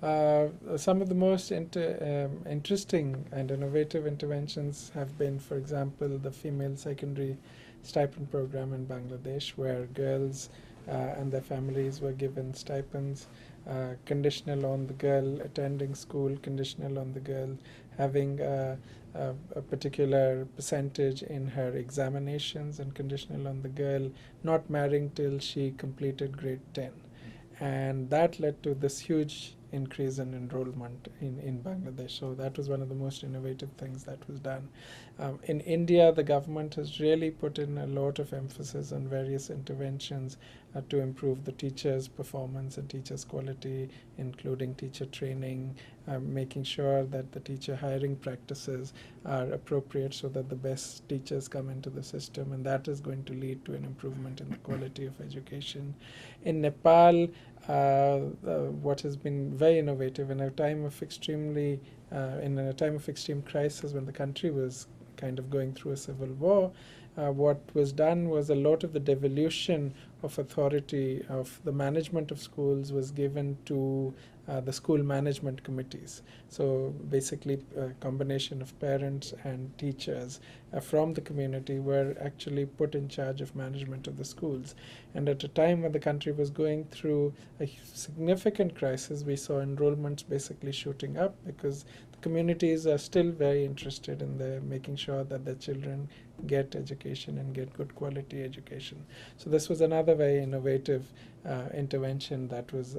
Some of the most interesting and innovative interventions have been, for example, the female secondary stipend program in Bangladesh, where girls and their families were given stipends, conditional on the girl attending school, conditional on the girl having a particular percentage in her examinations, and conditional on the girl not marrying till she completed grade 10. And that led to this huge increase in enrollment in Bangladesh. So that was one of the most innovative things that was done. In India, the government has really put in a lot of emphasis on various interventions to improve the teachers' performance and teachers' quality, including teacher training, making sure that the teacher hiring practices are appropriate so that the best teachers come into the system, and that is going to lead to an improvement in the quality of education. In Nepal, what has been very innovative in a time of extreme crisis, when the country was kind of going through a civil war, what was done was a lot of the devolution of authority of the management of schools was given to the school management committees. So basically, a combination of parents and teachers from the community were actually put in charge of management of the schools. And at a time when the country was going through a significant crisis, we saw enrollments basically shooting up because the communities are still very interested in making sure that their children get education and get good quality education. So this was another very innovative intervention that was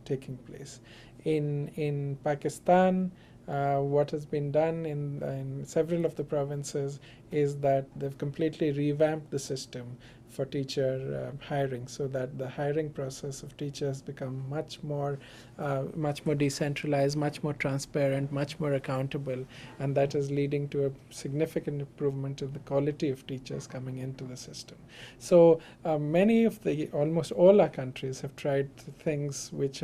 taking place. In Pakistan, what has been done in several of the provinces is that they've completely revamped the system for teacher hiring, so that the hiring process of teachers become much more decentralized, much more transparent, much more accountable, and that is leading to a significant improvement in the quality of teachers coming into the system. So almost all our countries have tried things which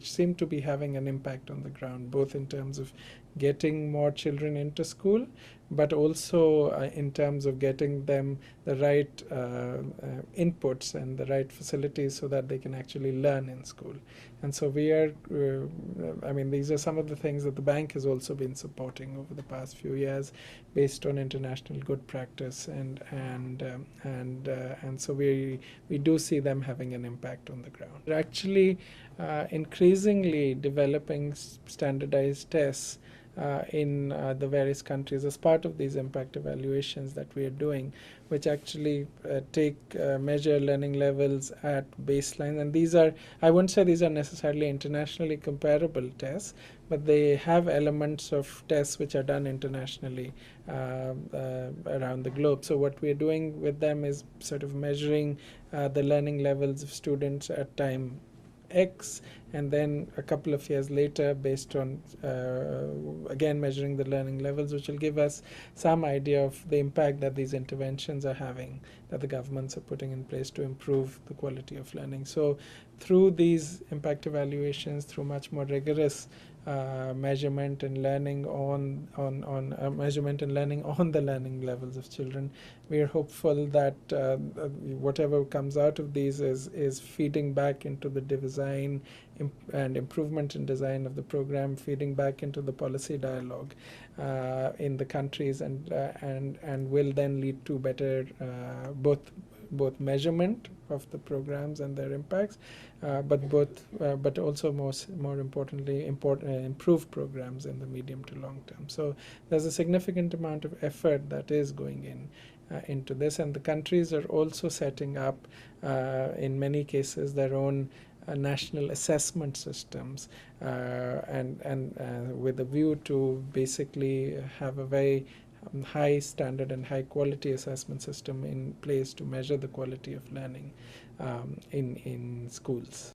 seem to be having an impact on the ground, both in terms of getting more children into school, but also in terms of getting them the right inputs and the right facilities so that they can actually learn in school. And so these are some of the things that the bank has also been supporting over the past few years, based on international good practice, and so we do see them having an impact on the ground. They're actually increasingly developing standardized tests in the various countries as part of these impact evaluations that we are doing, which actually measure learning levels at baseline. And I wouldn't say these are necessarily internationally comparable tests, but they have elements of tests which are done internationally around the globe. So what we're doing with them is sort of measuring the learning levels of students at time X, and then a couple of years later, based on again measuring the learning levels, which will give us some idea of the impact that these interventions are having, that the governments are putting in place to improve the quality of learning. So through these impact evaluations, through much more rigorous measurement and learning on the learning levels of children, we are hopeful that whatever comes out of these is feeding back into the design and improvement in design of the program, feeding back into the policy dialogue in the countries, and will then lead to better both measurement of the programs and their impacts, but also more importantly, improved programs in the medium to long term. So there's a significant amount of effort that is going into this, and the countries are also setting up, in many cases, their own national assessment systems, and with a view to basically have a very high standard and high quality assessment system in place to measure the quality of learning in schools.